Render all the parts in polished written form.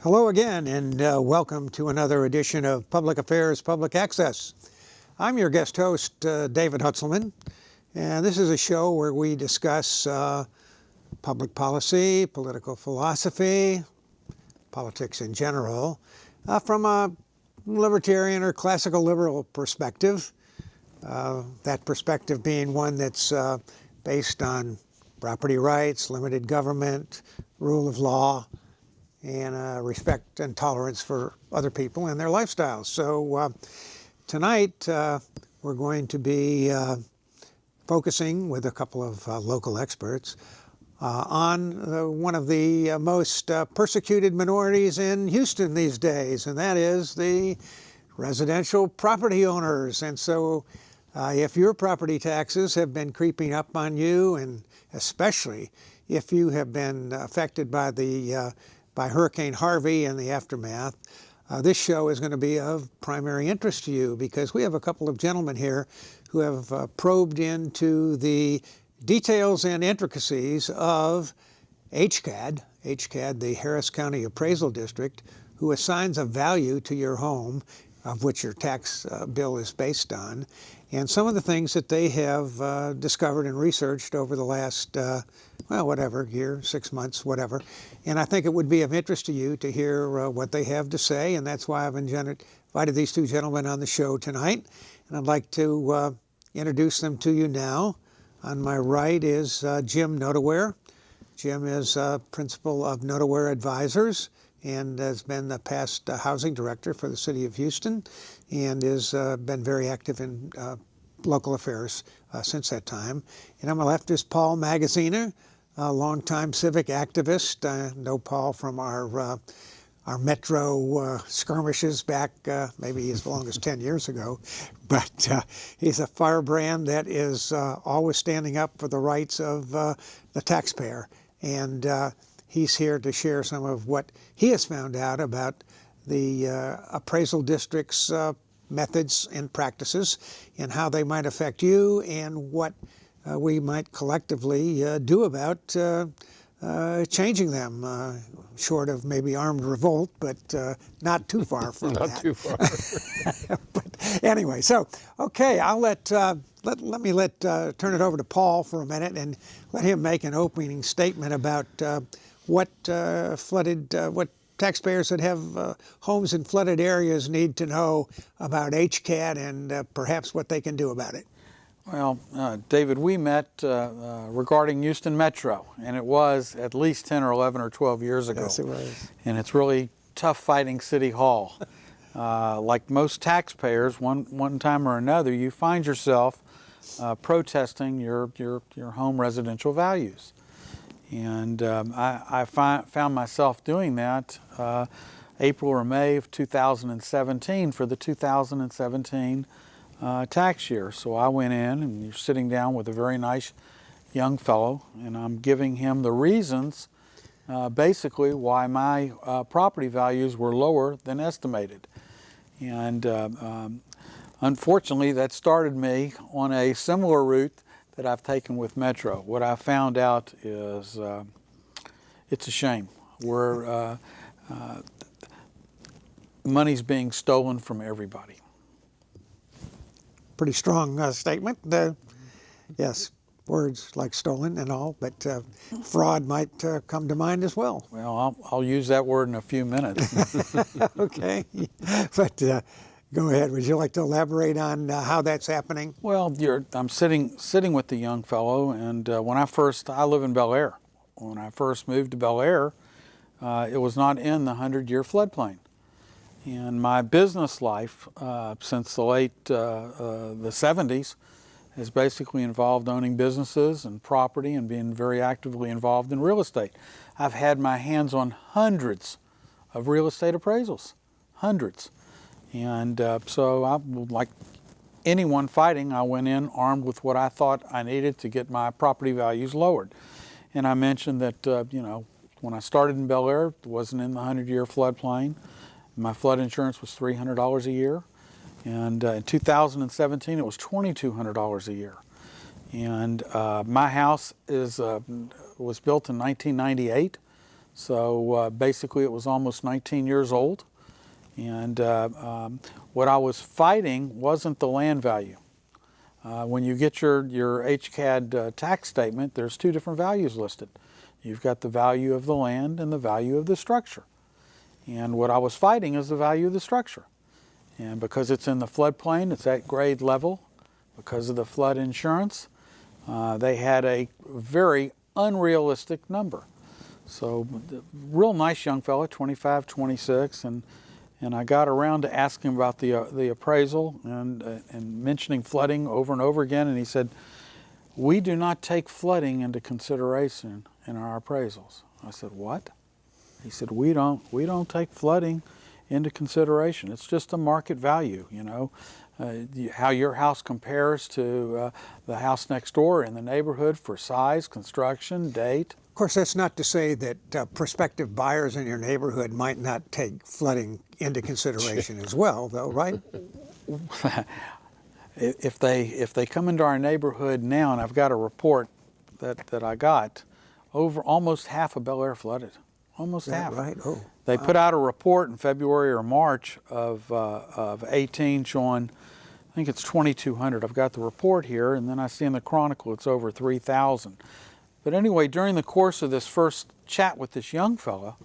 Hello again, and welcome to another edition of Public Affairs Public Access. I'm your guest host, David Hutzelman, and this is a show where we discuss public policy, political philosophy, politics in general, from a libertarian or classical liberal perspective. That perspective being one that's based on property rights, limited government, rule of law, and respect and tolerance for other people and their lifestyles. So tonight we're going to be focusing with a couple of local experts on one of the most persecuted minorities in Houston these days, and that is the residential property owners. And so if your property taxes have been creeping up on you, and especially if you have been affected by by Hurricane Harvey and the aftermath, this show is going to be of primary interest to you because we have a couple of gentlemen here who have probed into the details and intricacies of HCAD, the Harris County Appraisal District, who assigns a value to your home of which your tax bill is based on, and some of the things that they have discovered and researched over the last, year, 6 months, whatever. And I think it would be of interest to you to hear what they have to say, and that's why I've invited these two gentlemen on the show tonight. And I'd like to introduce them to you now. On my right is Jim Notaware. Jim is principal of Notaware Advisors and has been the past housing director for the city of Houston, and has been very active in local affairs since that time. And on my left is Paul Magaziner, a longtime civic activist. I know Paul from our Metro skirmishes back maybe as long as 10 years ago, but he's a firebrand that is always standing up for the rights of the taxpayer. And he's here to share some of what he has found out about the appraisal district's methods and practices and how they might affect you, and what we might collectively do about changing them, short of maybe armed revolt, but not too far from that. Not too far. But anyway, so okay, I'll let turn it over to Paul for a minute and let him make an opening statement about what taxpayers that have homes in flooded areas need to know about HCAD and perhaps what they can do about it. Well, David, we met regarding Houston Metro, and it was at least 10 or 11 or 12 years ago. Yes, it was. And it's really tough fighting City Hall. Like most taxpayers, one time or another, you find yourself protesting your home residential values. And I found myself doing that April or May of 2017 for the 2017 tax year. So I went in, and you're sitting down with a very nice young fellow, and I'm giving him the reasons basically why my property values were lower than estimated. And unfortunately, that started me on a similar route that I've taken with Metro. What I found out is it's a shame. Money's being stolen from everybody. Pretty strong statement. Yes, words like stolen and all, but fraud might come to mind as well. Well, I'll use that word in a few minutes. Okay, but go ahead. Would you like to elaborate on how that's happening? Well, I'm sitting with the young fellow, and I live in Bel Air. When I first moved to Bel Air, it was not in the 100-year floodplain. And my business life since the late the 70s has basically involved owning businesses and property and being very actively involved in real estate. I've had my hands on hundreds of real estate appraisals, hundreds. And so like anyone fighting, I went in armed with what I thought I needed to get my property values lowered. And I mentioned that, when I started in Bel Air, it wasn't in the 100-year floodplain. My flood insurance was $300 a year. And in 2017, it was $2,200 a year. And my house was built in 1998. So basically it was almost 19 years old. And what I was fighting wasn't the land value. When you get your HCAD tax statement, there's two different values listed. You've got the value of the land and the value of the structure. And what I was fighting is the value of the structure. And because it's in the floodplain, it's at grade level. Because of the flood insurance, they had a very unrealistic number. So, real nice young fellow, 25, 26, and I got around to asking about the appraisal and mentioning flooding over and over again, and he said, "We do not take flooding into consideration in our appraisals." I said, "What?" He said, "We don't take flooding into consideration. It's just a market value, you know, how your house compares to the house next door in the neighborhood for size, construction, date." Of course, that's not to say that prospective buyers in your neighborhood might not take flooding into consideration as well, though, right? If they come into our neighborhood now, and I've got a report that I got, over almost half of Bel Air flooded. Almost half. Right? Oh. They put out a report in February or March of 18 showing, I think it's 2,200. I've got the report here, and then I see in the Chronicle it's over 3,000. But anyway, during the course of this first chat with this young fella,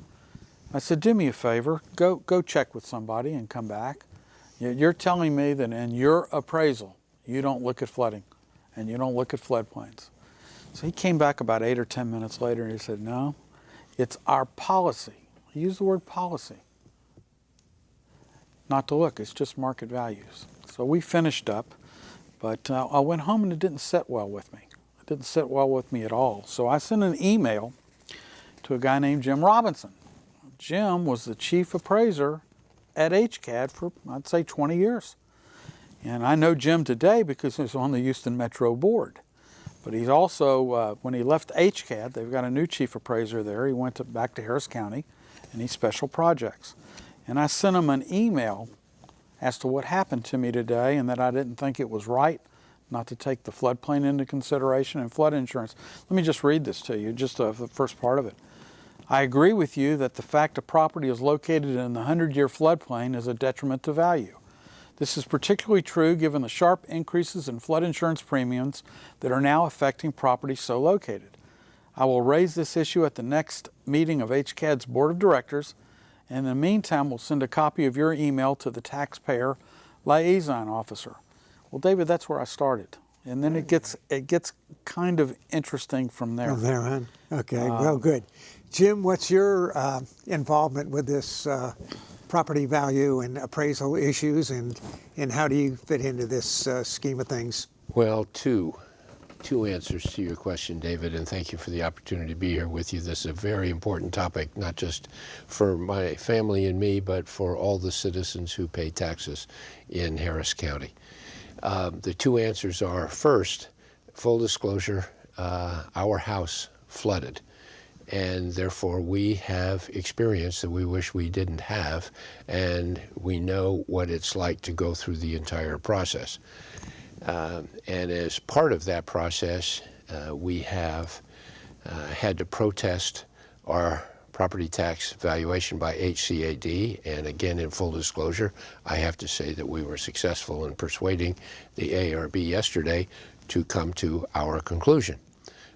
I said, "Do me a favor, go check with somebody and come back. You're telling me that in your appraisal, you don't look at flooding and you don't look at floodplains." So he came back about 8 or 10 minutes later and he said, "No, it's our policy." He used the word policy. Not to look, it's just market values. So we finished up, but I went home and it didn't sit well with me. It didn't sit well with me at all. So I sent an email to a guy named Jim Robinson. Jim was the chief appraiser at HCAD for, I'd say, 20 years. And I know Jim today because he was on the Houston Metro Board. But he's also, when he left HCAD, they've got a new chief appraiser there. He went back to Harris County, and he's special projects. And I sent him an email as to what happened to me today and that I didn't think it was right not to take the floodplain into consideration and flood insurance. Let me just read this to you, just the first part of it. "I agree with you that the fact a property is located in the 100-year floodplain is a detriment to value. This is particularly true given the sharp increases in flood insurance premiums that are now affecting properties so located. I will raise this issue at the next meeting of HCAD's Board of Directors, and in the meantime we'll send a copy of your email to the taxpayer liaison officer." Well, David, that's where I started. And then it gets kind of interesting from there. From there on. Okay, well, good. Jim, what's your involvement with this property value and appraisal issues, and how do you fit into this scheme of things? Well, two answers to your question, David, and thank you for the opportunity to be here with you. This is a very important topic, not just for my family and me, but for all the citizens who pay taxes in Harris County. The two answers are, first, full disclosure, our house flooded, and therefore we have experience that we wish we didn't have, and we know what it's like to go through the entire process. And as part of that process, we have had to protest our property tax valuation by HCAD, and again, in full disclosure, I have to say that we were successful in persuading the ARB yesterday to come to our conclusion.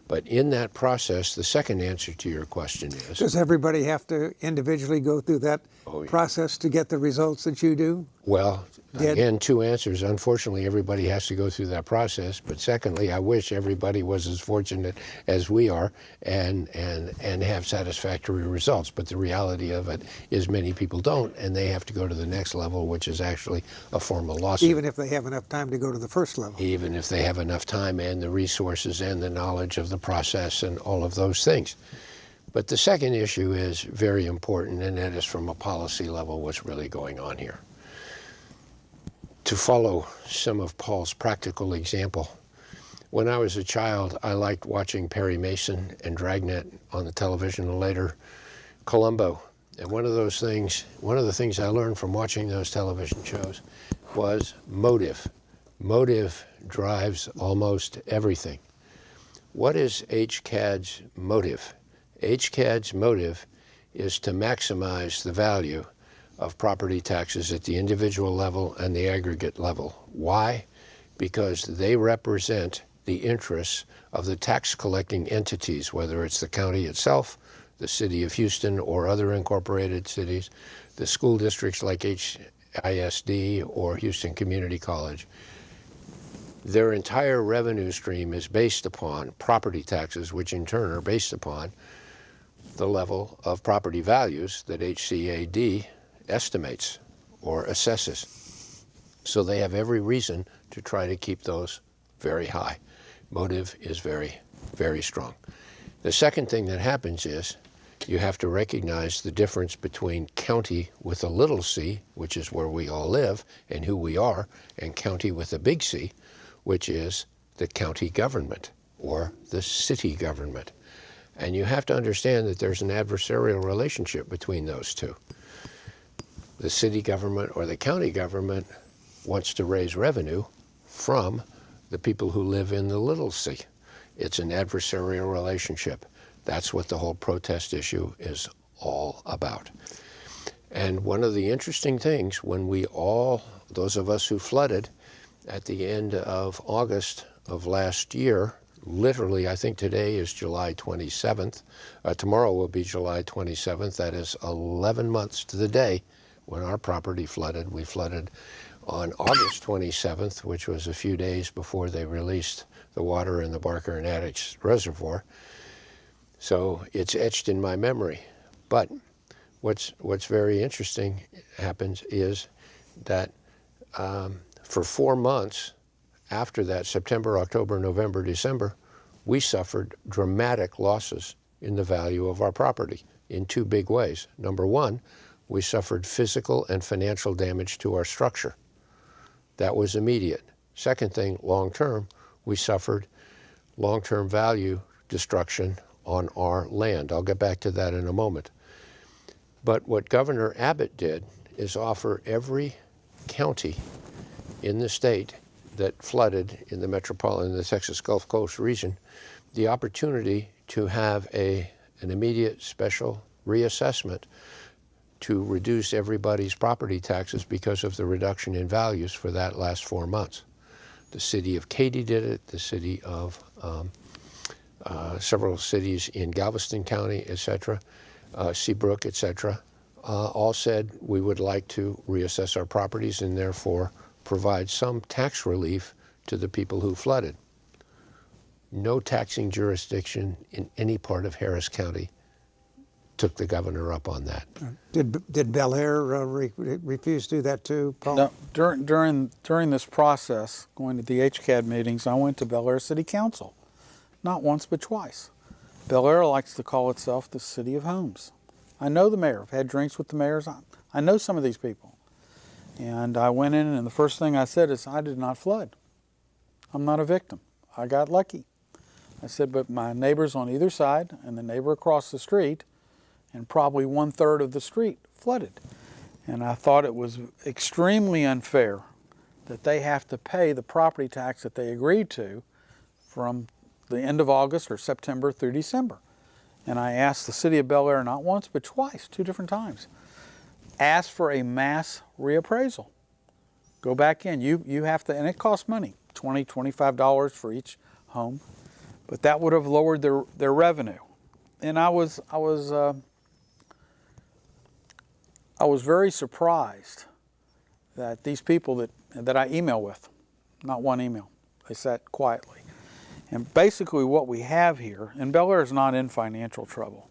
But in that process, the second answer to your question is... Does everybody have to individually go through that process to get the results that you do? Well, again, two answers. Unfortunately, everybody has to go through that process. But secondly, I wish everybody was as fortunate as we are and have satisfactory results. But the reality of it is many people don't, and they have to go to the next level, which is actually a formal lawsuit. Even if they have enough time to go to the first level? Even if they have enough time and the resources and the knowledge of the process and all of those things. But the second issue is very important, and that is from a policy level what's really going on here. To follow some of Paul's practical example, when I was a child, I liked watching Perry Mason and Dragnet on the television, and later Columbo. And one of the things I learned from watching those television shows was motive. Motive drives almost everything. What is HCAD's motive? HCAD's motive is to maximize the value of property taxes at the individual level and the aggregate level. Why? Because they represent the interests of the tax collecting entities, whether it's the county itself, the city of Houston or other incorporated cities, the school districts like HISD or Houston Community College. Their entire revenue stream is based upon property taxes, which in turn are based upon the level of property values that HCAD estimates or assesses. So they have every reason to try to keep those very high. Motive is very, very strong. The second thing that happens is you have to recognize the difference between county with a little c, which is where we all live and who we are, and county with a big C, which is the county government or the city government. And you have to understand that there's an adversarial relationship between those two. The city government or the county government wants to raise revenue from the people who live in the little c. It's an adversarial relationship. That's what the whole protest issue is all about. And one of the interesting things, when we all, those of us who flooded at the end of August of last year, literally, I think today is July 27th. Tomorrow will be July 27th. That is 11 months to the day when our property flooded. We flooded on August 27th, which was a few days before they released the water in the Barker and Addicks Reservoir. So it's etched in my memory. But what's very interesting happens is that for 4 months after that, September, October, November, December, we suffered dramatic losses in the value of our property in two big ways. Number one, we suffered physical and financial damage to our structure. That was immediate. Second thing, long-term, we suffered long-term value destruction on our land. I'll get back to that in a moment. But what Governor Abbott did is offer every county in the state that flooded in the Texas Gulf Coast region the opportunity to have an immediate special reassessment to reduce everybody's property taxes because of the reduction in values for that last 4 months. The city of Katy did it, the city of several cities in Galveston County, etc., Seabrook, etc., all said we would like to reassess our properties and therefore provide some tax relief to the people who flooded. No taxing jurisdiction in any part of Harris County took the governor up on that. Did Bel Air refuse to do that too, Paul? No, during this process, going to the HCAD meetings, I went to Bel Air City Council, not once but twice. Bel Air likes to call itself the city of homes. I know the mayor. I've had drinks with the mayors. I know some of these people. And I went in and the first thing I said is, I did not flood. I'm not a victim. I got lucky. I said, but my neighbors on either side and the neighbor across the street and probably 1/3 of the street flooded. And I thought it was extremely unfair that they have to pay the property tax that they agreed to from the end of August or September through December. And I asked the city of Bel Air not once but twice, 2 different times, ask for a mass reappraisal. Go back in. You have to, and it costs money, $20, $25 for each home, but that would have lowered their revenue. And I was very surprised that these people that I email with, not one email, they sat quietly. And basically what we have here, and Bel Air is not in financial trouble,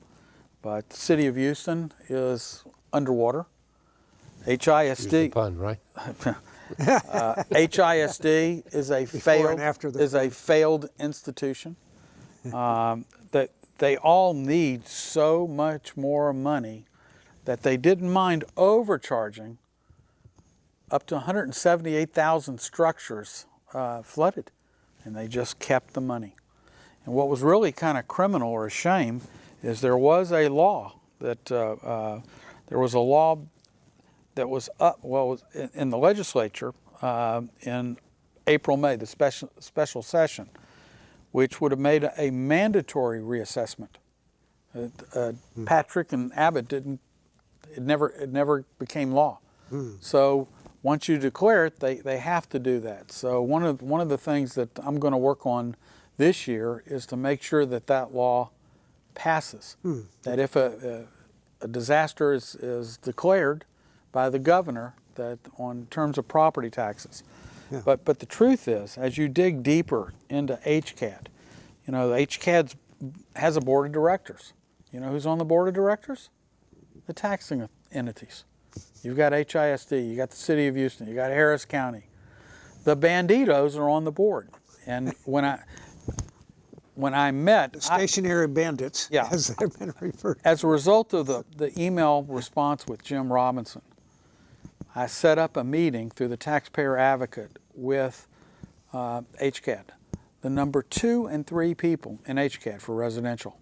but the city of Houston is underwater. HISD, Use the pun, right? HISD is a failed institution. That they all need so much more money that they didn't mind overcharging up to 178,000 structures flooded, and they just kept the money. And what was really kind of criminal or a shame is there was a law that was in the legislature in April, May, the special session, which would have made a mandatory reassessment Patrick and Abbott didn't. It never became law. So once you declare it, they have to do that. So one of the things that I'm going to work on this year is to make sure that that law passes. That if a disaster is declared by the governor, that on terms of property taxes. Yeah. But the truth is, as you dig deeper into HCAD, the HCAD has a board of directors. You know who's on the board of directors? The taxing entities. You've got HISD, you got the City of Houston, you got Harris County. The banditos are on the board. And when I met... The stationary bandits, Yeah. as they've been referred to. As a result of the email response with Jim Robinson, I set up a meeting through the Taxpayer Advocate with HCAD, the number 2 and 3 people in HCAD for residential.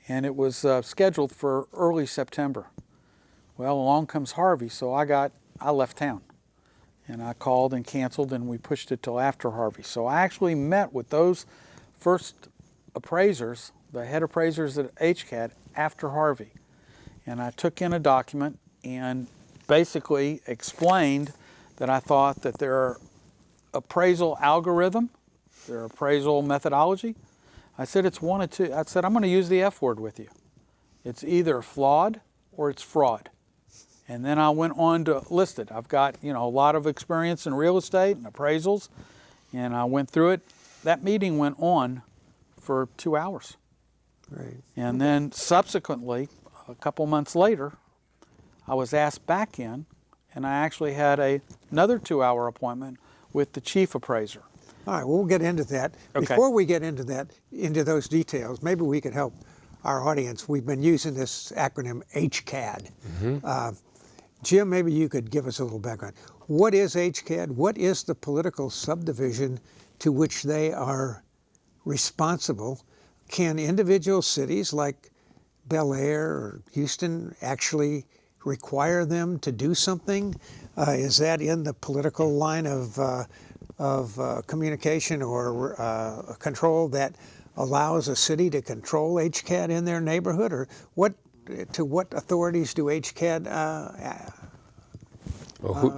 And it was scheduled for early September. Well, along comes Harvey, so I left town. And I called and canceled, and we pushed it till after Harvey. So I actually met with those first appraisers, the head appraisers at HCAD, after Harvey. And I took in a document and basically explained that I thought that their appraisal algorithm, their appraisal methodology, I said it's one of two. I said, I'm going to use the F word with you. It's either flawed or it's fraud. And then I went on to list it. I've got, a lot of experience in real estate and appraisals, and I went through it. That meeting went on for 2 hours. Right. And then subsequently, a couple months later, I was asked back in, and I actually had another 2-hour appointment with the chief appraiser. All right, we'll get into that. Okay. Before we get into those details, maybe we could help our audience. We've been using this acronym HCAD. Jim, maybe you could give us a little background. What is HCAD? What is the political subdivision to which they are responsible? Can individual cities like Bel Air or Houston actually require them to do something? Is that in the political line of communication or control that allows a city to control HCAD in their neighborhood? Or to what authorities do HCAD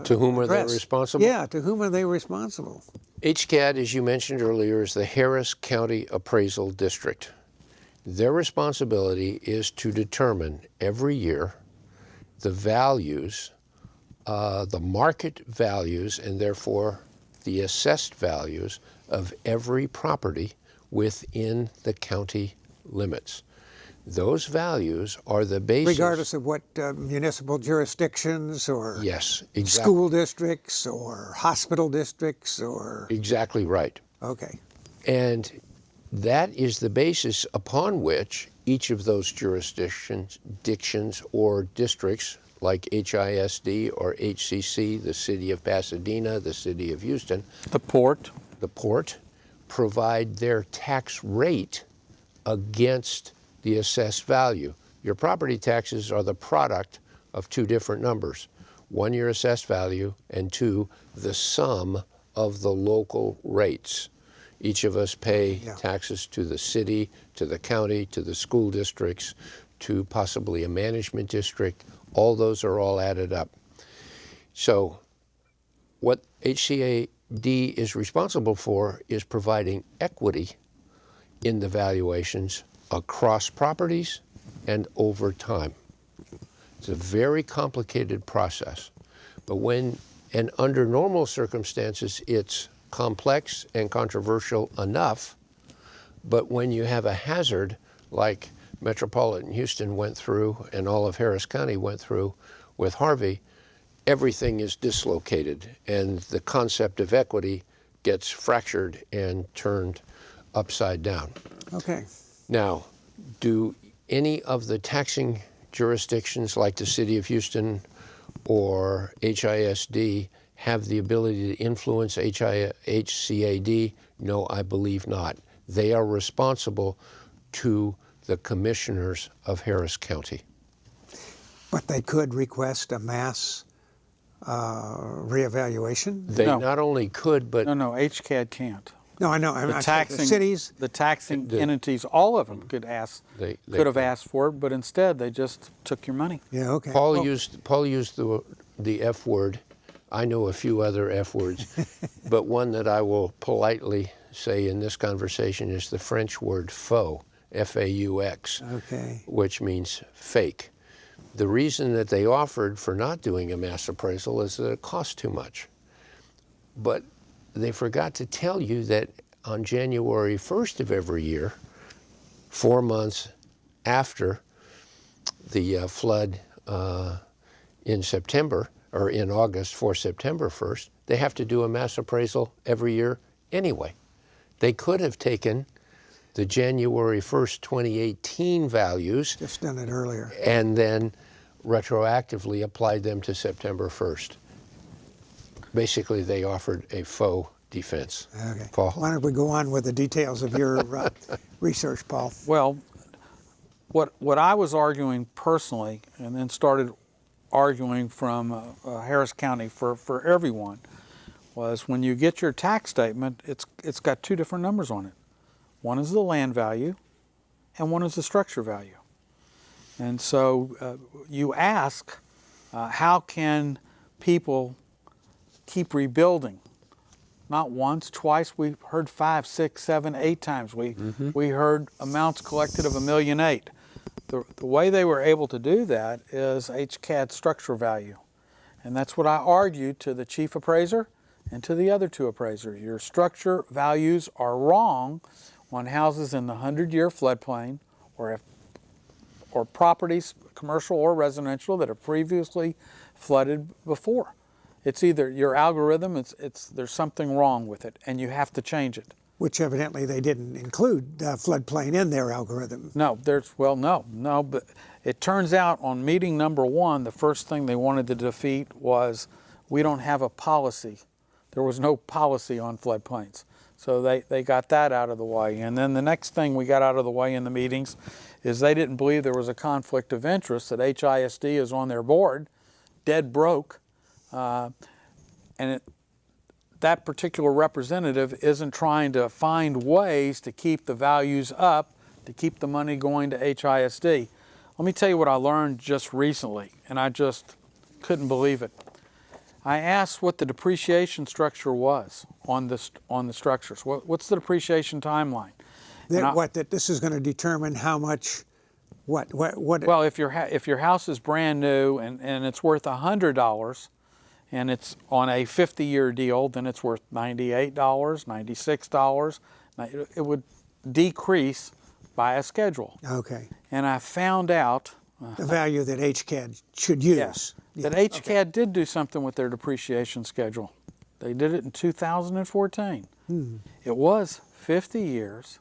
to whom are they address? responsible? Yeah, to whom are they responsible? HCAD, as you mentioned earlier, is the Harris County Appraisal District. Their responsibility is to determine every year the values, the market values, and therefore the assessed values of every property within the county limits. Those values are the basis. Regardless of what municipal jurisdictions or Yes, exactly. school districts or hospital districts or... Exactly right. Okay. And that is the basis upon which each of those jurisdictions or districts like HISD or HCC, the City of Pasadena, the City of Houston, The port. provide their tax rate against the assessed value. Your property taxes are the product of two different numbers. One, your assessed value, and two, the sum of the local rates. Each of us pay taxes to the city, to the county, to the school districts, to possibly a management district. All those are all added up. So what HCAD is responsible for is providing equity in the valuations across properties and over time. It's a very complicated process, but and under normal circumstances, it's complex and controversial enough, but when you have a hazard like Metropolitan Houston went through and all of Harris County went through with Harvey, everything is dislocated and the concept of equity gets fractured and turned upside down. Okay. Now, do any of the taxing jurisdictions like the City of Houston or HISD have the ability to influence HCAD? No, I believe not. They are responsible to the commissioners of Harris County. But they could request a mass reevaluation? They No. not only could, but No, HCAD can't. No, I know. The I'm taxing the cities. the taxing entities, all of them could They could have could. asked for it, but instead they just took your money. Yeah, okay. Paul used the F word. I know a few other F words, but one that I will politely say in this conversation is the French word faux, F-A-U-X, Okay. which means fake. The reason that they offered for not doing a mass appraisal is that it cost too much. But they forgot to tell you that on January 1st of every year, 4 months after the flood in September, or in August for September 1st, they have to do a mass appraisal every year anyway. They could have taken the January 1st, 2018 values Just done it earlier. and then retroactively applied them to September 1st. Basically, they offered a faux defense. Okay. Paul? Why don't we go on with the details of your research, Paul? Well, what I was arguing personally, and then started arguing from Harris County for everyone, was when you get your tax statement, it's got two different numbers on it. One is the land value, and one is the structure value. And so you ask, how can people keep rebuilding? Not once, twice. We heard 5, 6, 7, 8 times. We heard amounts collected of $1.8 million. The way they were able to do that is HCAD structure value. And that's what I argued to the chief appraiser and to the other two appraisers. Your structure values are wrong on houses in the 100-year floodplain or properties, commercial or residential, that have previously flooded before. It's either your algorithm, there's something wrong with it, and you have to change it. Which evidently they didn't include floodplain in their algorithm. No, no, but it turns out on meeting number 1, the first thing they wanted to defeat was, we don't have a policy. There was no policy on floodplains. So they got that out of the way. And then the next thing we got out of the way in the meetings is they didn't believe there was a conflict of interest, that HISD is on their board, dead broke, that particular representative isn't trying to find ways to keep the values up, to keep the money going to HISD. Let me tell you what I learned just recently, and I just couldn't believe it. I asked what the depreciation structure was on the structures. What's the depreciation timeline? That this is going to determine how much, what? Well, if your house is brand new and it's worth $100, and it's on a 50-year deal, then it's worth $98, $96. It would decrease by a schedule. Okay. And I found out The value that HCAD should use. Yes, that HCAD did do something with their depreciation schedule. They did it in 2014. It was 50 years.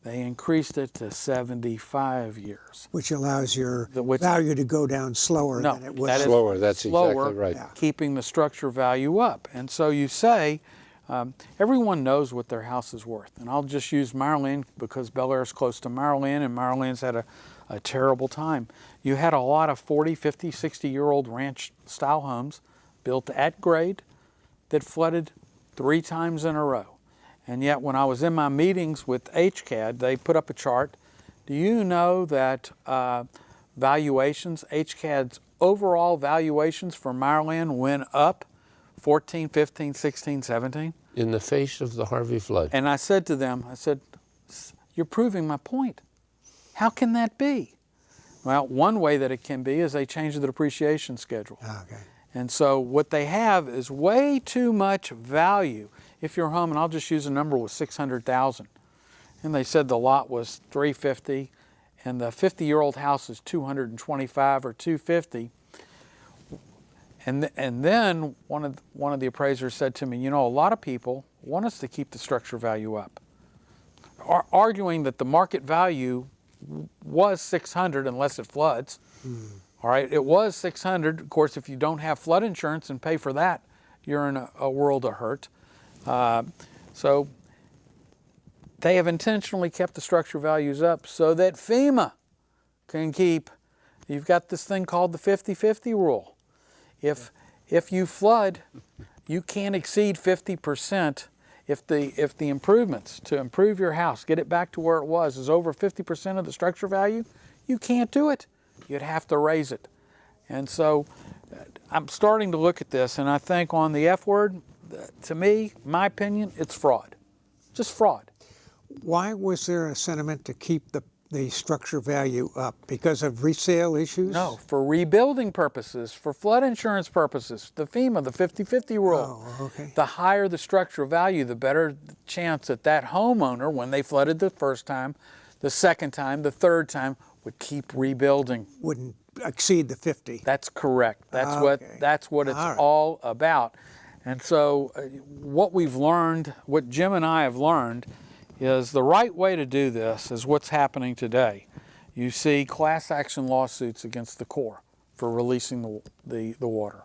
They increased it to 75 years. Which allows your value to go down slower than it would. Slower, that's slower, exactly right. Yeah. Keeping the structure value up. And so you say, everyone knows what their house is worth. And I'll just use Maryland because Bel Air is close to Maryland, and Maryland's had a terrible time. You had a lot of 40, 50, 60-year-old ranch-style homes built at grade that flooded 3 times in a row. And yet when I was in my meetings with HCAD, they put up a chart. Do you know that valuations, HCAD's overall valuations for Maryland went up 14, 15, 16, 17? In the face of the Harvey flood. And I said to them, you're proving my point. How can that be? Well, one way that it can be is they changed the depreciation schedule. Okay. And so what they have is way too much value. If your home, and I'll just use a number, was $600,000, and they said the lot was $350,000, and the 50-year-old house is $225,000 or $250,000, and then one of the appraisers said to me, you know, a lot of people want us to keep the structure value up, arguing that the market value was $600,000 unless it floods. All right, it was $600,000. Of course, if you don't have flood insurance and pay for that, you're in a world of hurt. So they have intentionally kept the structure values up so that FEMA can keep. You've got this thing called the 50-50 rule. If you flood, you can't exceed 50% If the improvements to improve your house, get it back to where it was, is over 50% of the structure value, you can't do it. You'd have to raise it. And so I'm starting to look at this, and I think on the F word, to me, my opinion, it's fraud. Just fraud. Why was there a sentiment to keep the structure value up? Because of resale issues? No, for rebuilding purposes, for flood insurance purposes, the FEMA, the 50-50 rule. Oh, okay. The higher the structural value, the better the chance that that homeowner, when they flooded the first time, the second time, the third time, would keep rebuilding. Wouldn't exceed the 50. That's correct. That's Okay. what it's All right. all about. And so what we've learned, what Jim and I have learned, is the right way to do this is what's happening today. You see class action lawsuits against the Corps for releasing the water.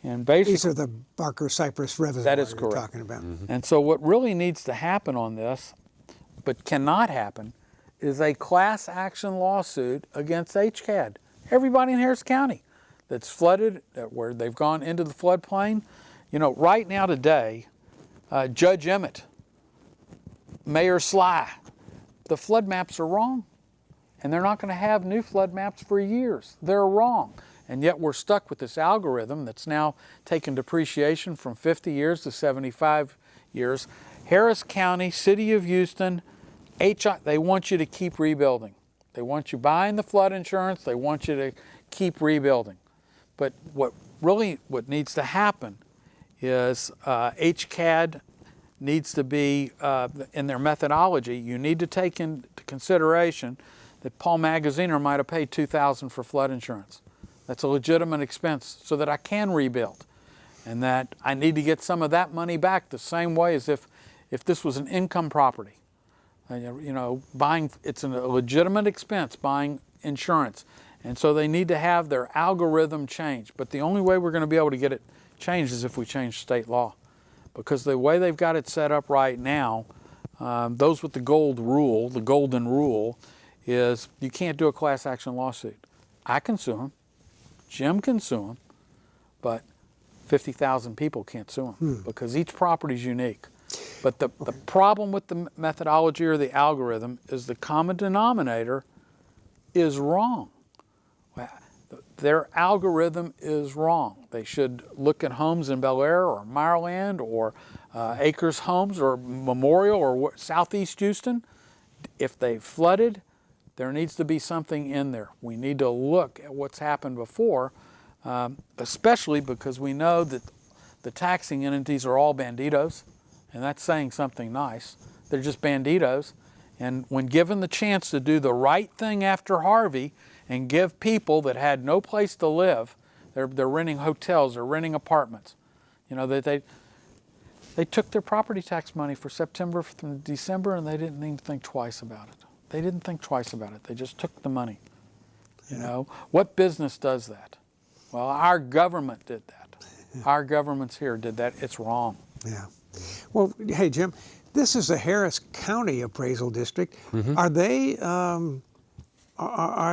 And basically, These are the Barker Cypress Reservoir that is you're correct. talking about. And so what really needs to happen on this, but cannot happen, is a class action lawsuit against HCAD. Everybody in Harris County that's flooded, where they've gone into the floodplain. You know, right now today, Judge Emmett, Mayor Sly, the flood maps are wrong. And they're not going to have new flood maps for years. They're wrong. And yet we're stuck with this algorithm that's now taken depreciation from 50 years to 75 years. Harris County, City of Houston, they want you to keep rebuilding. They want you buying the flood insurance. They want you to keep rebuilding. But what needs to happen is HCAD needs to be, in their methodology, you need to take into consideration that Paul Magaziner might have paid $2,000 for flood insurance. That's a legitimate expense so that I can rebuild. And that I need to get some of that money back the same way as if this was an income property. You know, it's a legitimate expense, buying insurance. And so they need to have their algorithm changed. But the only way we're going to be able to get it changed is if we change state law. Because the way they've got it set up right now, those with the golden rule, is you can't do a class action lawsuit. I can sue them, Jim can sue them, but 50,000 people can't sue them because each property is unique. But the problem with the methodology or the algorithm is the common denominator is wrong. Their algorithm is wrong. They should look at homes in Bel Air or Meyerland or Acres Homes or Memorial or Southeast Houston. If they flooded, there needs to be something in there. We need to look at what's happened before, especially because we know that the taxing entities are all banditos, and that's saying something nice. They're just banditos. And when given the chance to do the right thing after Harvey and give people that had no place to live, they're renting hotels, they're renting apartments. You know, they took their property tax money for September through December and they didn't even think twice about it. They didn't think twice about it. They just took the money. You know, what business does that? Well, our government did that. Our governments here did that. It's wrong. Yeah. Well, hey, Jim, this is a Harris County appraisal district. Are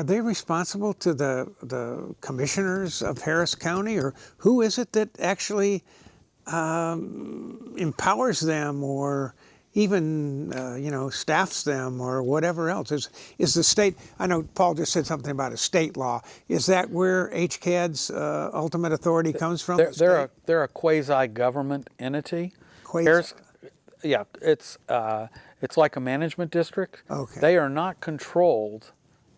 they responsible to the commissioners of Harris County, or who is it that actually empowers them, or even staffs them, or whatever else? Is the state? I know Paul just said something about a state law. Is that where HCAD's ultimate authority comes from? They're a quasi-government entity. Yeah, it's like a management district. Okay. They are not controlled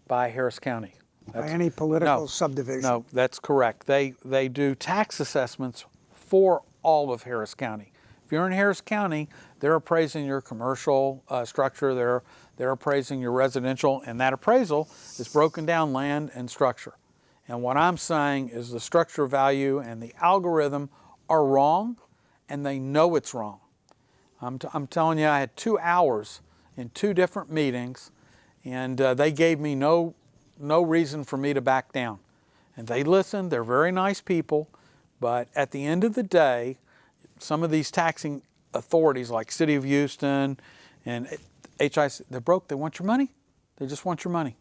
by Harris County. By any political subdivision? No, that's correct. They do tax assessments for all of Harris County. If you're in Harris County, they're appraising your commercial structure. They're appraising your residential, and that appraisal is broken down land and structure. And what I'm saying is the structure value and the algorithm are wrong, and they know it's wrong. I'm telling you, I had 2 hours in 2 different meetings, and they gave me no reason for me to back down. And they listened. They're very nice people, but at the end of the day, some of these taxing authorities like City of Houston and HIC, they're broke. They want your money. They just want your money,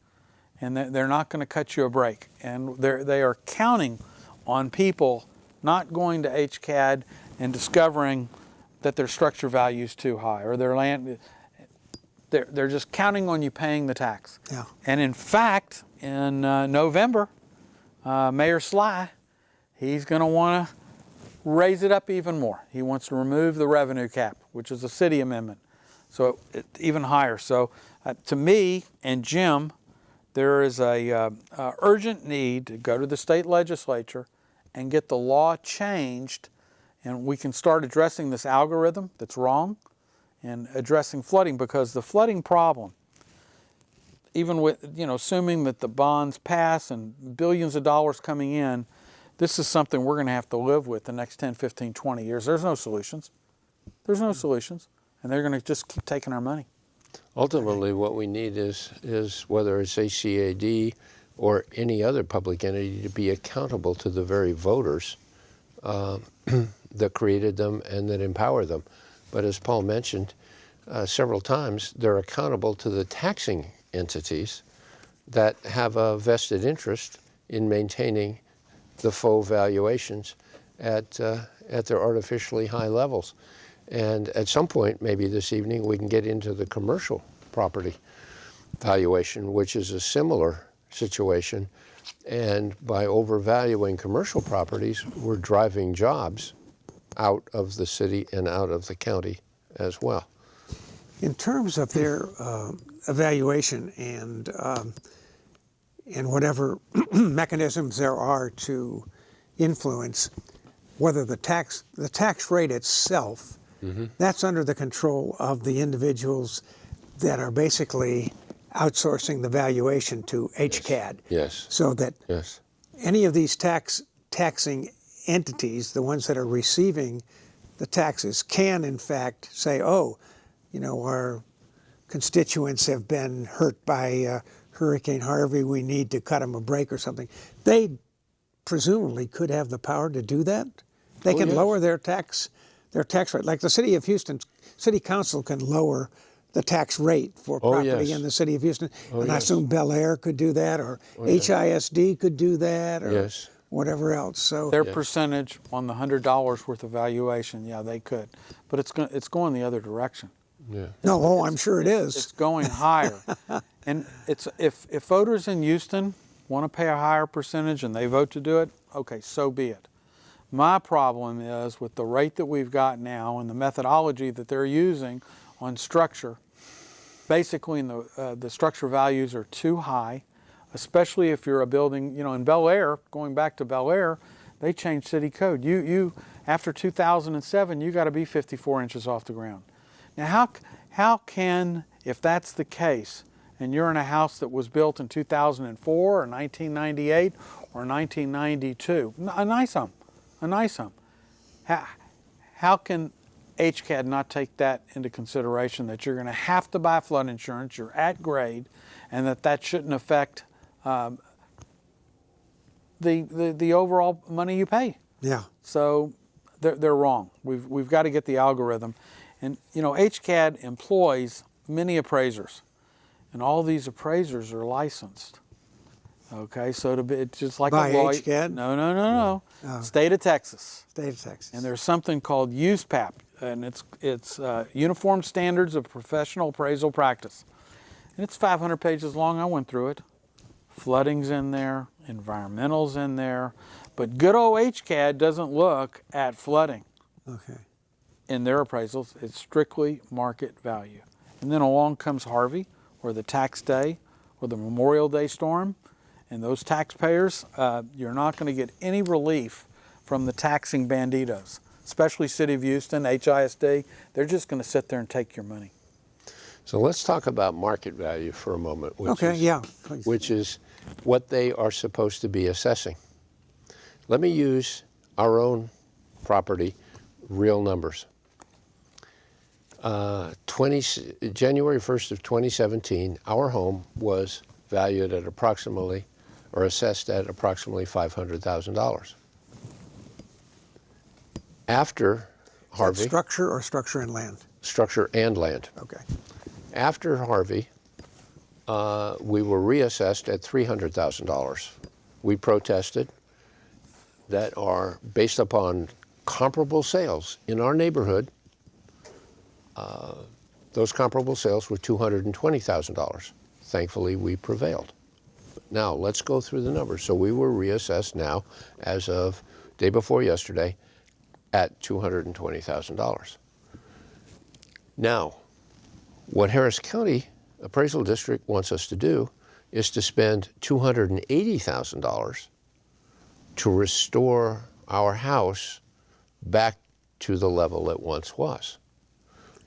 and they're not going to cut you a break. And they are counting on people not going to HCAD and discovering that their structure value is too high, or their land, they're just counting on you paying the tax. Yeah. And in fact, in November, Mayor Sly, he's going to want to raise it up even more. He wants to remove the revenue cap, which is a city amendment, so even higher. So to me and Jim, there is a urgent need to go to the state legislature and get the law changed, and we can start addressing this algorithm that's wrong and addressing flooding, because the flooding problem, even with, assuming that the bonds pass and billions of dollars coming in, this is something we're going to have to live with the next 10, 15, 20 years. There's no solutions. There's no solutions. And they're going to just keep taking our money. Ultimately, what we need is whether it's HCAD or any other public entity, to be accountable to the very voters that created them and that empower them. But as Paul mentioned several times, they're accountable to the taxing entities that have a vested interest in maintaining the faux valuations at their artificially high levels. And at some point, maybe this evening, we can get into the commercial property valuation, which is a similar situation. And by overvaluing commercial properties, we're driving jobs out of the city and out of the county as well. In terms of their evaluation and whatever mechanisms there are to influence whether the tax rate itself, that's under the control of the individuals that are basically outsourcing the valuation to HCAD. Yes. So that Yes. any of these taxing entities, the ones that are receiving the taxes, can in fact say, oh, our constituents have been hurt by Hurricane Harvey, we need to cut them a break or something. They presumably could have the power to do that. They can yes. lower their tax rate. Like the city of Houston, city council can lower the tax rate for property yes. in the city of Houston. And I yes. assume Bel Air could do that, or HISD could do that, or Yes. whatever else. So Their percentage on the $100 worth of valuation, yeah, they could. But it's going the other direction. Yeah. no, I'm sure it is. It's going higher. And it's if voters in Houston want to pay a higher percentage and they vote to do it, okay, so be it. My problem is with the rate that we've got now and the methodology that they're using on structure. Basically, the structure values are too high, especially if you're a building, in Bel Air, going back to Bel Air, they changed city code. You after 2007, you got to be 54 inches off the ground. Now, how can, if that's the case, and you're in a house that was built in 2004 or 1998 or 1992, a nice home, how can HCAD not take that into consideration, that you're going to have to buy flood insurance, you're at grade, and that shouldn't affect the overall money you pay? Yeah. So they're wrong. We've got to get the algorithm. And HCAD employs many appraisers, and all these appraisers are licensed. Okay, so it's just like By a lawyer. HCAD? No. Oh. State of Texas. State of Texas. And there's something called USPAP, and it's Uniform Standards of Professional Appraisal Practice. And it's 500 pages long. I went through it. Flooding's in there, environmental's in there, but good old HCAD doesn't look at flooding. Okay. In their appraisals, it's strictly market value. And then along comes Harvey, or the tax day, or the Memorial Day storm, and those taxpayers, you're not going to get any relief from the taxing banditos, especially City of Houston, HISD. They're just going to sit there and take your money. So let's talk about market value for a moment, which is what they are supposed to be assessing. Let me use our own property, real numbers. January 1st of 2017, our home was valued at approximately, or assessed at approximately $500,000. After Harvey. Structure or structure and land? Structure and land. Okay. After Harvey, we were reassessed at $300,000. We protested that are based upon comparable sales in our neighborhood those comparable sales were $220,000. Thankfully, we prevailed. Now, let's go through the numbers. So we were reassessed now, as of day before yesterday, at $220,000. Now, what Harris County Appraisal District wants us to do is to spend $280,000 to restore our house back to the level it once was.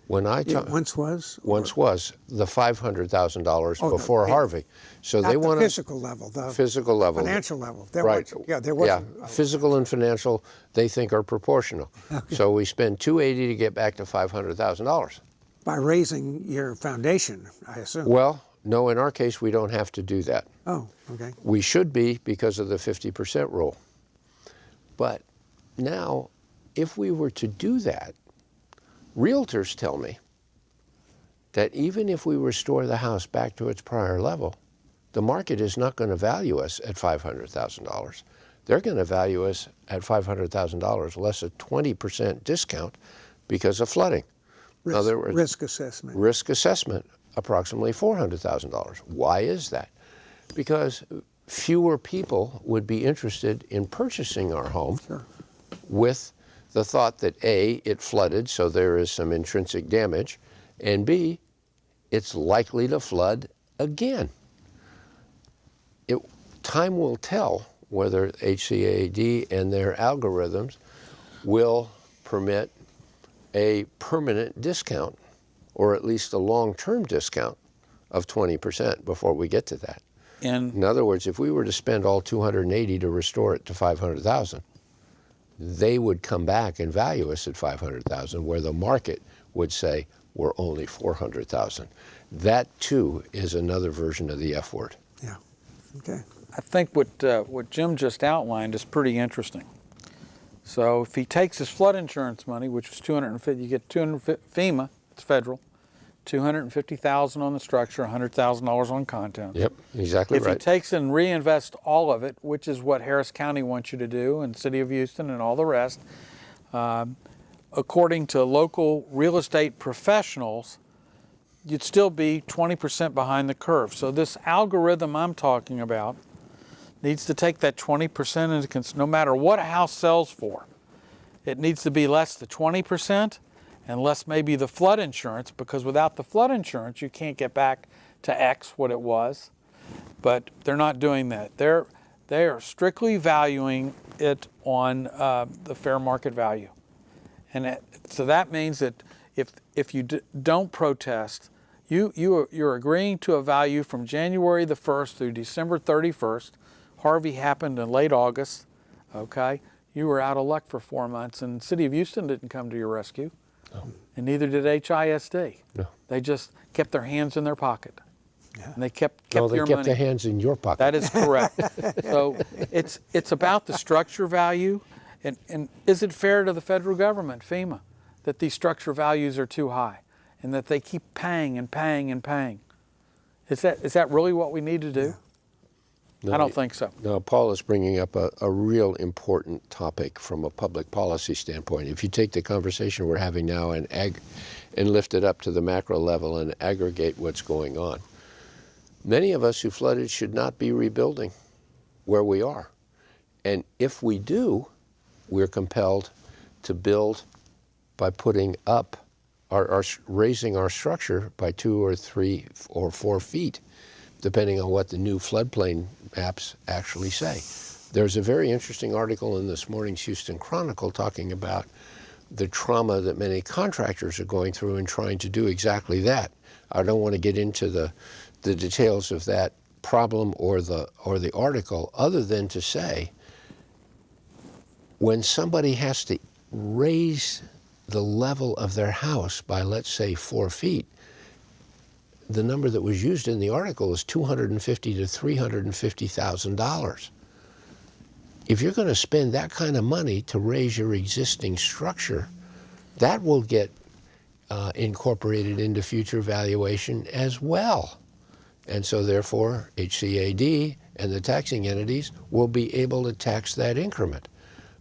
When I It once was? once was the $500,000 Oh, before the- Harvey. So Not they the want physical level, the physical level, financial level. There right? was- yeah, there wasn't. Physical and financial, they think are proportional. So we spend $280 to get back to $500,000. By raising your foundation, I assume. Well, no, in our case, we don't have to do that. Oh, okay. We should be because of the 50% rule. But now, if we were to do that, realtors tell me that even if we restore the house back to its prior level, the market is not going to value us at $500,000. They're going to value us at $500,000 less a 20% discount because of flooding. In other words, Risk assessment. risk assessment, approximately $400,000. Why is that? Because fewer people would be interested in purchasing our home Sure. with the thought that A, it flooded, so there is some intrinsic damage, and B, it's likely to flood again. Time will tell whether HCAD and their algorithms will permit a permanent discount, or at least a long-term discount of 20% before we get to that. And In other words, if we were to spend all $280 to restore it to $500,000, they would come back and value us at $500,000, where the market would say we're only $400,000. That too is another version of the F word. Yeah. Okay. I think what Jim just outlined is pretty interesting. So if he takes his flood insurance money, which was $250, you get $250 FEMA, it's federal, $250,000 on the structure, $100,000 on content. Yep, exactly If he right. takes and reinvests all of it, which is what Harris County wants you to do, and City of Houston and all the rest, according to local real estate professionals, you'd still be 20% behind the curve. So this algorithm I'm talking about needs to take that 20% into consideration. No matter what a house sells for, it needs to be less than 20% and less maybe the flood insurance, because without the flood insurance, you can't get back to X what it was. But they're not doing that. They are strictly valuing it on the fair market value. And so that means that if you don't protest, you're agreeing to a value from January the 1st through December 31st. Harvey happened in late August, okay? You were out of luck for 4 months, and the City of Houston didn't come to your rescue, and neither did HISD. No. They just kept their hands in their pocket, and they kept No, they your kept money. their hands in your pocket. That is correct. So it's about the structure value, and is it fair to the federal government, FEMA, that these structure values are too high, and that they keep paying and paying and paying? Is that really what we need to do? No, I don't think so. No, Paul is bringing up a real important topic from a public policy standpoint. If you take the conversation we're having now and lift it up to the macro level and aggregate what's going on, many of us who flooded should not be rebuilding where we are. And if we do, we're compelled to build by putting up, raising our structure by 2 or 3 or 4 feet, depending on what the new floodplain maps actually say. There's a very interesting article in this morning's Houston Chronicle talking about the trauma that many contractors are going through in trying to do exactly that. I don't want to get into the details of that problem or the article, other than to say, when somebody has to raise the level of their house by, let's say, 4 feet, the number that was used in the article is $250,000 to $350,000. If you're going to spend that kind of money to raise your existing structure, that will get incorporated into future valuation as well. And so therefore, HCAD and the taxing entities will be able to tax that increment.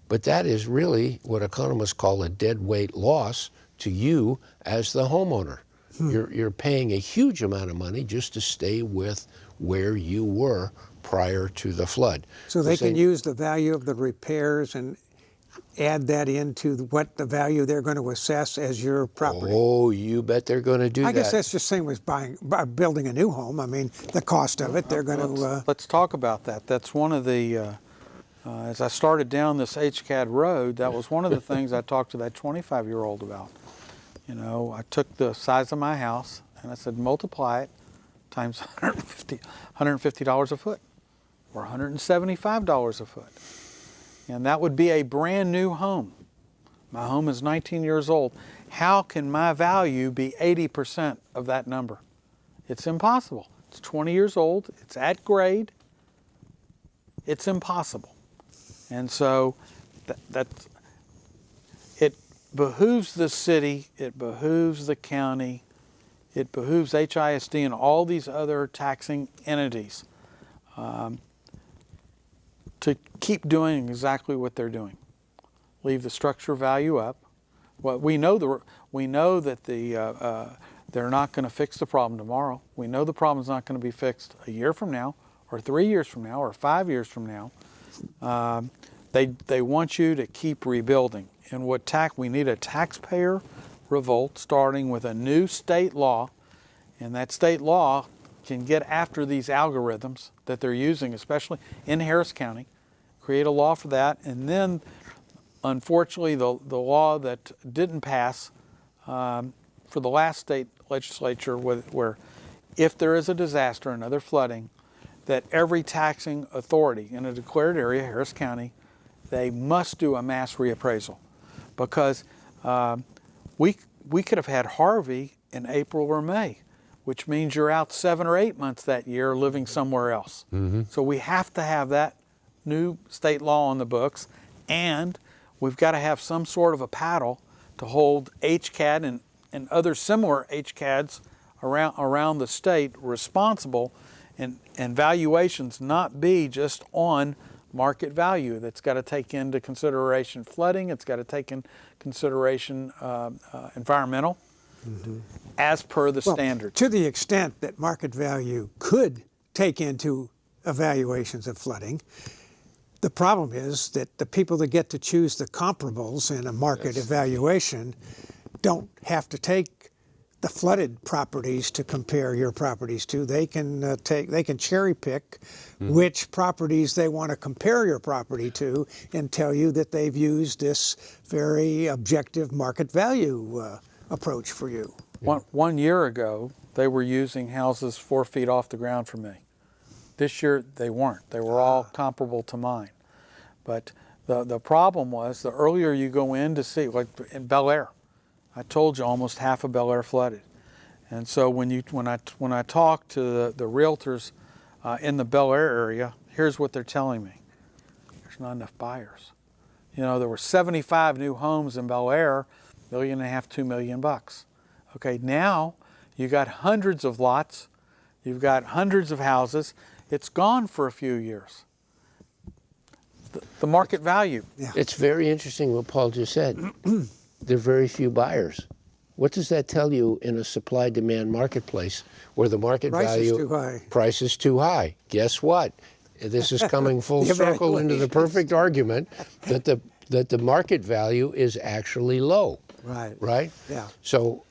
But that is really what economists call a dead weight loss to you as the homeowner. You're paying a huge amount of money just to stay with where you were prior to the flood. So they can use the value of the repairs and add that into what the value they're going to assess as your property. Oh, you bet they're going to do that. I guess that's just the same as building a new home. I mean, the cost of it, they're going to... Let's talk about that. That's one of the, as I started down this HCAD road, that was one of the things I talked to that 25-year-old about. You know, I took the size of my house and I said, multiply it times $150 a foot or $175 a foot. And that would be a brand new home. My home is 19 years old. How can my value be 80% of that number? It's impossible. It's 20 years old. It's at grade. It's impossible. And so it behooves the city, it behooves the county, it behooves HISD and all these other taxing entities to keep doing exactly what they're doing. Leave the structure value up. Well, we know that they're not going to fix the problem tomorrow. We know the problem's not going to be fixed a year from now, or 3 years from now, or 5 years from now. They want you to keep rebuilding. And we need a taxpayer revolt starting with a new state law, and that state law can get after these algorithms that they're using, especially in Harris County, create a law for that, and then unfortunately the law that didn't pass for the last state legislature where if there is a disaster, another flooding, that every taxing authority in a declared area, Harris County, they must do a mass reappraisal, because we could have had Harvey in April or May, which means you're out 7 or 8 months that year living somewhere else. So we have to have that new state law on the books, and we've got to have some sort of a paddle to hold HCAD and other similar HCADs around the state responsible, and valuations not be just on market value. That's got to take into consideration flooding, it's got to take into consideration environmental, as per the standards. To the extent that market value could take into evaluations of flooding, the problem is that the people that get to choose the comparables in a market evaluation don't have to take the flooded properties to compare your properties to. They can cherry pick which properties they want to compare your property to and tell you that they've used this very objective market value approach for you. 1 year ago, they were using houses 4 feet off the ground for me. This year, they weren't. They were all comparable to mine. But the problem was, the earlier you go in to see, like in Bel Air, I told you almost half of Bel Air flooded. And so when I talk to the realtors in the Bel Air area, here's what they're telling me. There's not enough buyers. You know, there were 75 new homes in Bel Air, $1.5 million, $2 million. Okay, now you got hundreds of lots, you've got hundreds of houses. It's gone for a few years. The market value. Yeah. It's very interesting what Paul just said. There are very few buyers. What does that tell you in a supply-demand marketplace where the market value price is too high? Guess what? This is coming full circle into the perfect argument that the market value is actually low. Right. Right? Yeah. So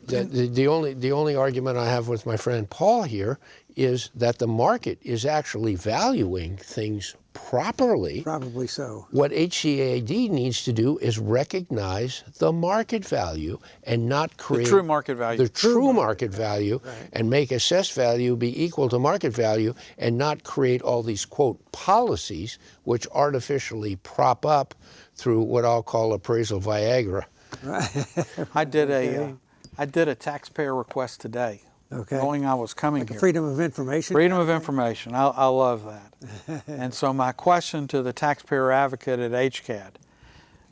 the only argument I have with my friend Paul here is that the market is actually valuing things properly. Probably so. What HCAD needs to do is recognize the market value and not create the true market value. The true market value, and make assessed value be equal to market value, and not create all these, quote, policies which artificially prop up through what I'll call appraisal Viagra. Right. I did a taxpayer request today. Okay. Knowing I was coming here. Freedom of information? Freedom of information. I love that. And so my question to the taxpayer advocate at HCAD,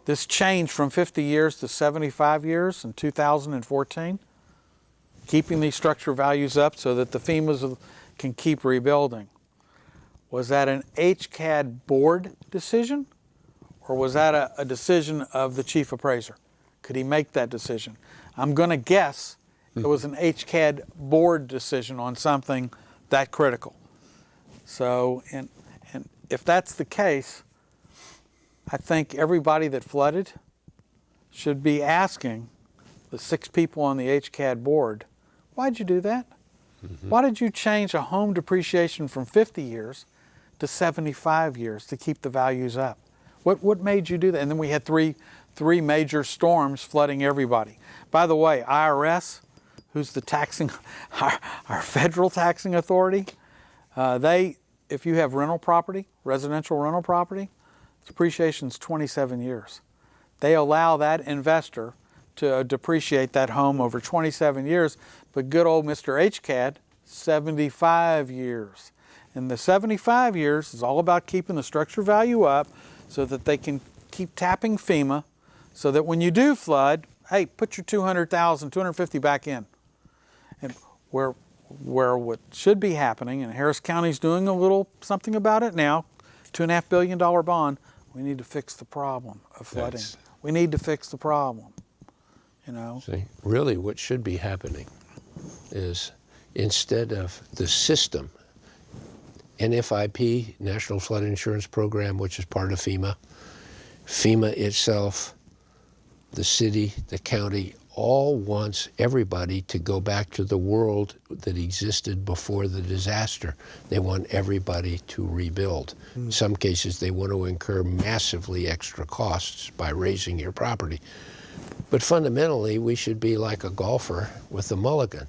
this changed from 50 years to 75 years in 2014, keeping these structure values up so that the FEMAs can keep rebuilding. Was that an HCAD board decision, or was that a decision of the chief appraiser? Could he make that decision? I'm going to guess it was an HCAD board decision on something that critical. So, and if that's the case, I think everybody that flooded should be asking the 6 people on the HCAD board, why'd you do that? Why did you change a home depreciation from 50 years to 75 years to keep the values up? What made you do that? And then we had three major storms flooding everybody. By the way, IRS, who's the taxing, our federal taxing authority, if you have rental property, residential rental property, depreciation's 27 years. They allow that investor to depreciate that home over 27 years, but good old Mr. HCAD, 75 years. And the 75 years is all about keeping the structure value up so that they can keep tapping FEMA so that when you do flood, hey, put your 250 back in. And where what should be happening, and Harris County's doing a little something about it now, $2.5 billion bond, we need to fix the problem of flooding. We need to fix the problem, you know. See, really what should be happening is instead of the system, NFIP, National Flood Insurance Program, which is part of FEMA, FEMA itself, the city, the county, all wants everybody to go back to the world that existed before the disaster. They want everybody to rebuild. In some cases, they want to incur massively extra costs by raising your property. But fundamentally, we should be like a golfer with a mulligan.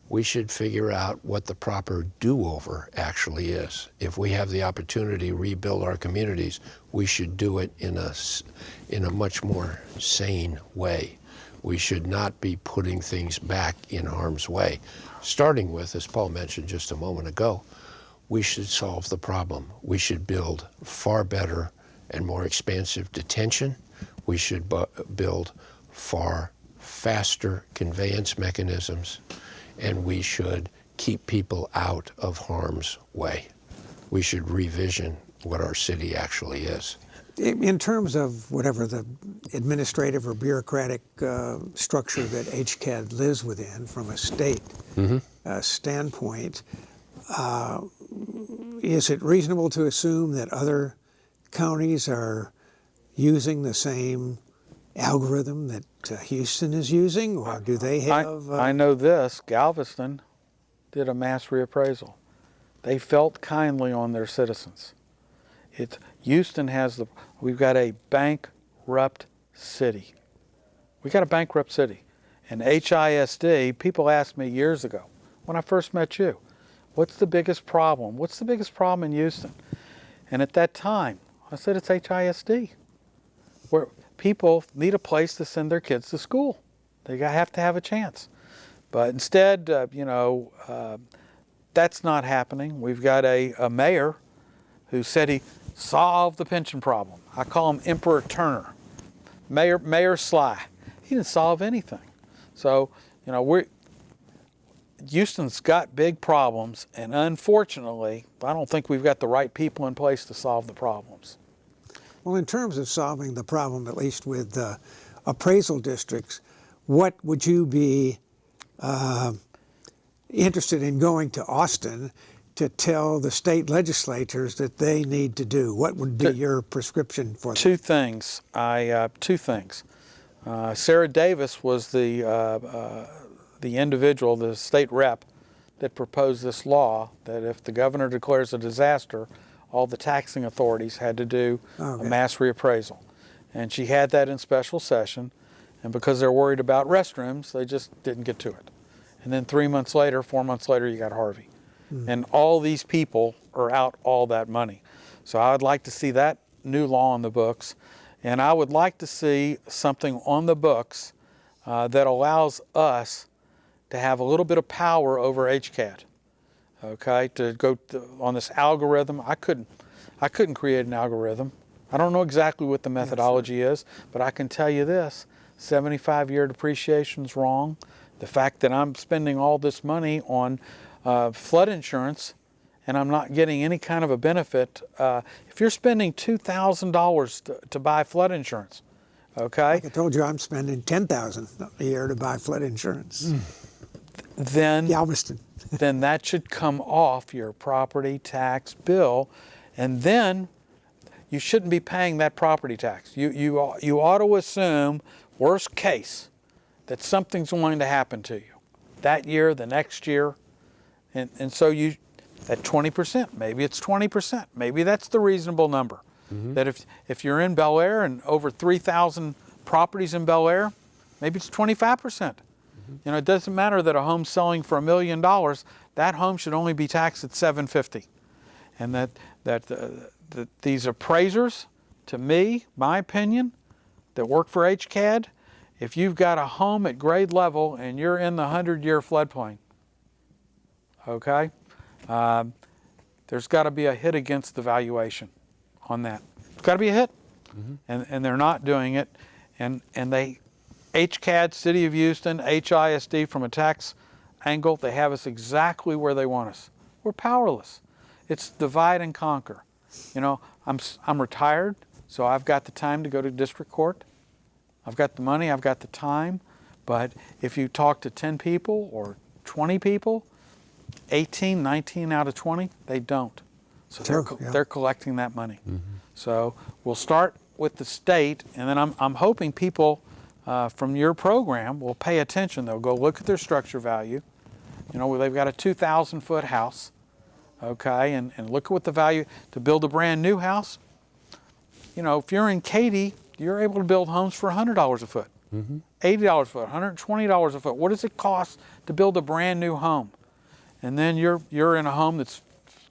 We should figure out what the proper do-over actually is. If we have the opportunity to rebuild our communities, we should do it in a much more sane way. We should not be putting things back in harm's way. Starting with, as Paul mentioned just a moment ago, we should solve the problem. We should build far better and more expansive detention. We should build far faster conveyance mechanisms, and we should keep people out of harm's way. We should revision what our city actually is. In terms of whatever the administrative or bureaucratic structure that HCAD lives within from a state standpoint, is it reasonable to assume that other counties are using the same algorithm that Houston is using, or do they have... I know this, Galveston did a mass reappraisal. They felt kindly on their citizens. Houston has we've got a bankrupt city. We got a bankrupt city. And HISD, people asked me years ago, when I first met you, what's the biggest problem? What's the biggest problem in Houston? And at that time, I said it's HISD, where people need a place to send their kids to school. They have to have a chance. But instead, that's not happening. We've got a mayor who said he solved the pension problem. I call him Emperor Turner, Mayor Sly. He didn't solve anything. So, Houston's got big problems, and unfortunately, I don't think we've got the right people in place to solve the problems. Well, in terms of solving the problem, at least with appraisal districts, what would you be interested in going to Austin to tell the state legislators that they need to do? What would be your prescription for them? Two things. Sarah Davis was the individual, the state rep, that proposed this law that if the governor declares a disaster, all the taxing authorities had to do a mass reappraisal. And she had that in special session, and because they're worried about restrooms, they just didn't get to it. And then 4 months later, you got Harvey. And all these people are out all that money. So I would like to see that new law on the books. And I would like to see something on the books that allows us to have a little bit of power over HCAD. Okay, to go on this algorithm. I couldn't create an algorithm. I don't know exactly what the methodology is, but I can tell you this, 75-year depreciation is wrong. The fact that I'm spending all this money on flood insurance and I'm not getting any kind of a benefit. If you're spending $2,000 to buy flood insurance, okay, Like I told you, I'm spending $10,000 a year to buy flood insurance. then Galveston. then that should come off your property tax bill, and then you shouldn't be paying that property tax. You ought to assume, worst case, that something's going to happen to you that year, the next year, and so you, at 20%, maybe it's 20%, maybe that's the reasonable number. That if you're in Bel Air and over 3,000 properties in Bel Air, maybe it's 25%. You know, it doesn't matter that a home's selling for $1 million. That home should only be taxed at $750,000, and that these appraisers, to me, my opinion, that work for HCAD, if you've got a home at grade level and you're in the 100-year floodplain, okay, there's got to be a hit against the valuation on that. It's got to be a hit, and they're not doing it, and they, HCAD, City of Houston, HISD, from a tax angle, they have us exactly where they want us. We're powerless. It's divide and conquer. You know, I'm retired, so I've got the time to go to district court. I've got the money, I've got the time, but if you talk to 10 people or 20 people, 18, 19 out of 20, they don't. So they're collecting that money. So we'll start with the state, and then I'm hoping people from your program will pay attention. They'll go look at their structure value. You know, they've got a 2,000-foot house, okay, and look at what the value to build a brand new house. You know, if you're in Katy, you're able to build homes for $100 a foot, $80 a foot, $120 a foot. What does it cost to build a brand new home? And then you're in a home that's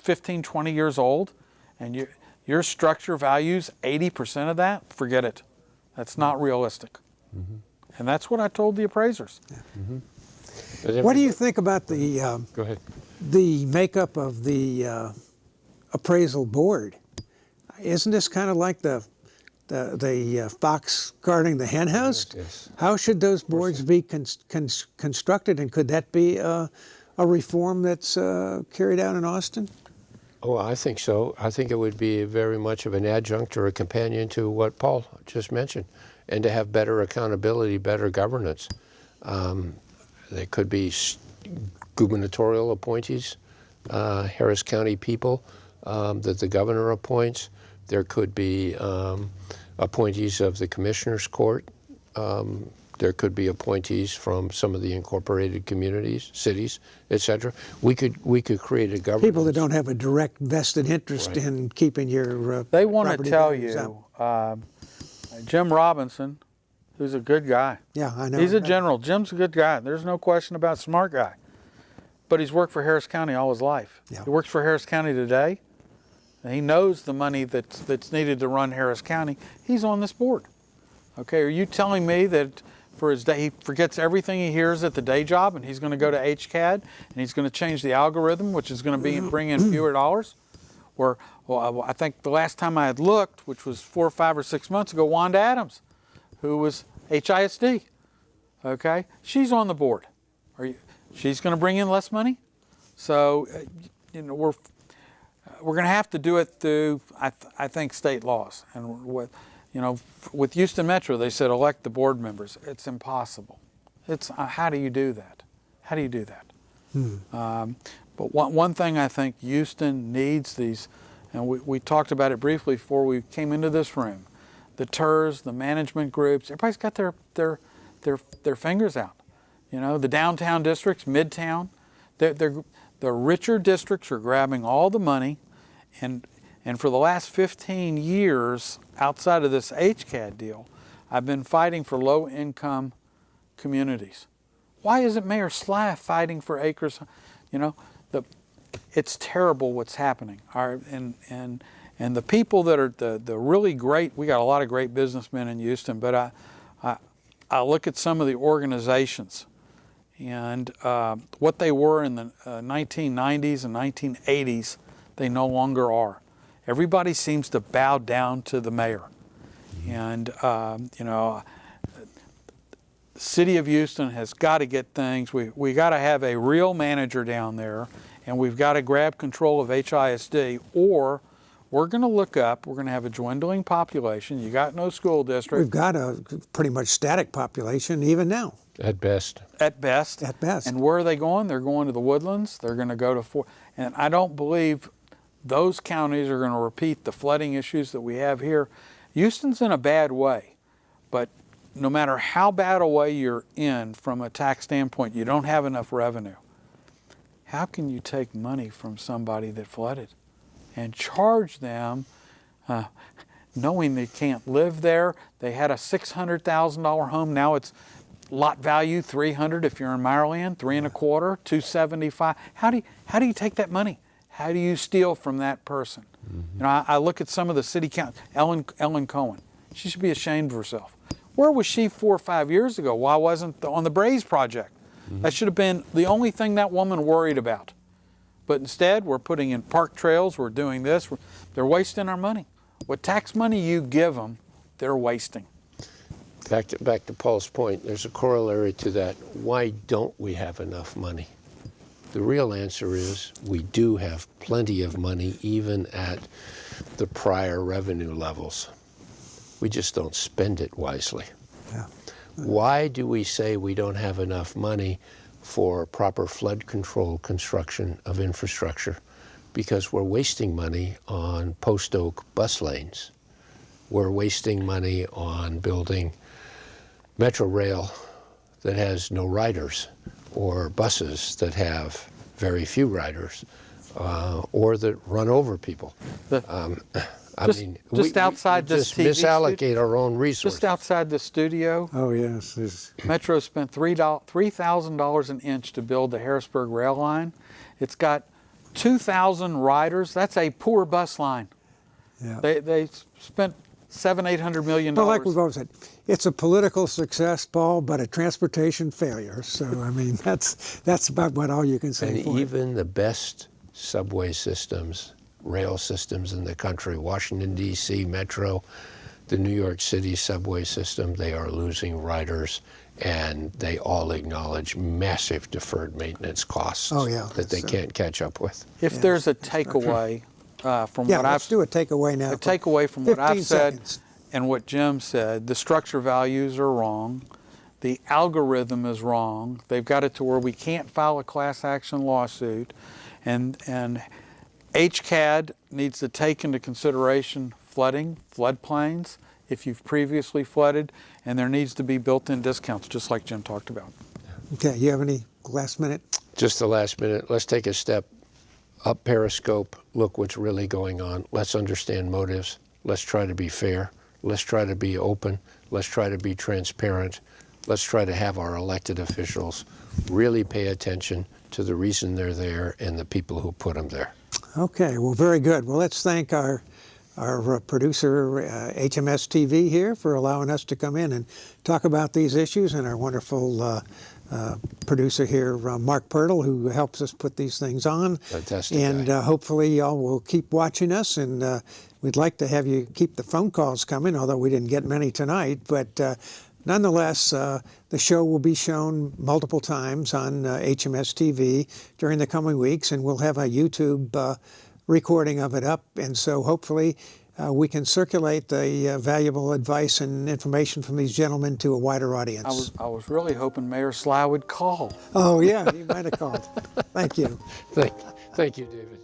15, 20 years old, and your structure values 80% of that. Forget it. That's not realistic. And that's what I told the appraisers. What do you think about the Go ahead. the makeup of the appraisal board? Isn't this kind of like the fox guarding the hen house? Yes. How should those boards be constructed, and could that be a reform that's carried out in Austin? Oh, I think so. I think it would be very much of an adjunct or a companion to what Paul just mentioned, and to have better accountability, better governance. There could be gubernatorial appointees, Harris County people that the governor appoints. There could be appointees of the Commissioner's Court. There could be appointees from some of the incorporated communities, cities, etc. We could create a government. People that don't have a direct vested interest in keeping your They want to property tell values you, up. Jim Robinson, who's a good guy. Yeah, I know. He's a general. Jim's a good guy. There's no question about smart guy. But he's worked for Harris County all his life. Yeah. He works for Harris County today. And he knows the money that's needed to run Harris County. He's on this board. Okay, are you telling me that for his day, he forgets everything he hears at the day job, and he's going to go to HCAD and he's going to change the algorithm, which is going to bring in fewer dollars? Or, well, I think the last time I had looked, which was 4 or 5 or 6 months ago, Wanda Adams, who was HISD, okay, she's on the board. She's going to bring in less money? So, you know, we're going to have to do it through, I think, state laws. And with, you know, with Houston Metro, they said elect the board members. It's impossible. It's how do you do that? How do you do that? But one thing I think Houston needs these, and we talked about it briefly before we came into this room. The TERS, the management groups, everybody's got their fingers out. You know, the downtown districts, midtown, the richer districts are grabbing all the money, and for the last 15 years, outside of this HCAD deal, I've been fighting for low-income communities. Why isn't Mayor Slaff fighting for acres? You know, it's terrible what's happening. And the people that are the really great, we got a lot of great businessmen in Houston, but I look at some of the organizations and what they were in the 1990s and 1980s, they no longer are. Everybody seems to bow down to the mayor. And, you know, the city of Houston has got to get things. We got to have a real manager down there, and we've got to grab control of HISD, or we're going to look up, we're going to have a dwindling population. You got no school district. We've got a pretty much static population even now. At best. At best. At best. And where are they going? They're going to the woodlands. They're going to go to and I don't believe those counties are going to repeat the flooding issues that we have here. Houston's in a bad way, but no matter how bad a way you're in from a tax standpoint, you don't have enough revenue. How can you take money from somebody that flooded and charge them knowing they can't live there? They had a $600,000 home. Now it's lot value $300 if you're in Maryland, $325, $275. How do you take that money? How do you steal from that person? Mm-hmm. You know, I look at some of the city council. Ellen Cohen, she should be ashamed of herself. Where was she 4 or 5 years ago? Why wasn't on the Braze project? Mm-hmm. That should have been the only thing that woman worried about. But instead, we're putting in park trails. We're doing this. They're wasting our money. What tax money you give them, they're wasting. Back to Paul's point, there's a corollary to that. Why don't we have enough money? The real answer is we do have plenty of money even at the prior revenue levels. We just don't spend it wisely. Yeah. Why do we say we don't have enough money for proper flood control construction of infrastructure? Because we're wasting money on post oak bus lanes. We're wasting money on building metro rail that has no riders, or buses that have very few riders, or that run over people. Just outside we this just TV misallocate our own resources. Just outside the studio, Oh, yes. Metro spent $3,000 an inch to build the Harrisburg rail line. It's got 2,000 riders. That's a poor bus line. Yeah. They spent $700-800 million. Well, like we've always said, it's a political success, Paul, but a transportation failure. So, I mean, that's about all you can say And for it. even the best subway systems, rail systems in the country, Washington, D.C. Metro, the New York City subway system, they are losing riders, and they all acknowledge massive deferred maintenance costs that they can't catch up with. If there's a takeaway from what let's do a takeaway now. A takeaway from what I've 15 said seconds. and what Jim said, the structure values are wrong. The algorithm is wrong. They've got it to where we can't file a class action lawsuit. And HCAD needs to take into consideration flooding, floodplains, if you've previously flooded, and there needs to be built-in discounts, just like Jim talked about. Okay, you have any last minute? Just the last minute, let's take a step up Periscope, look what's really going on. Let's understand motives. Let's try to be fair. Let's try to be open. Let's try to be transparent. Let's try to have our elected officials really pay attention to the reason they're there and the people who put them there. Okay, well, very good. Well, let's thank our producer, HMS TV here, for allowing us to come in and talk about these issues, and our wonderful producer here, Mark Pirtle, who helps us put these things on. Fantastic And guy. hopefully y'all will keep watching us, and we'd like to have you keep the phone calls coming, although we didn't get many tonight. But nonetheless, the show will be shown multiple times on HMS TV during the coming weeks, and we'll have a YouTube recording of it up. And so hopefully we can circulate the valuable advice and information from these gentlemen to a wider audience. I was really hoping Mayor Sly would call. Oh, yeah, he might have called. Thank you. Thank you, David.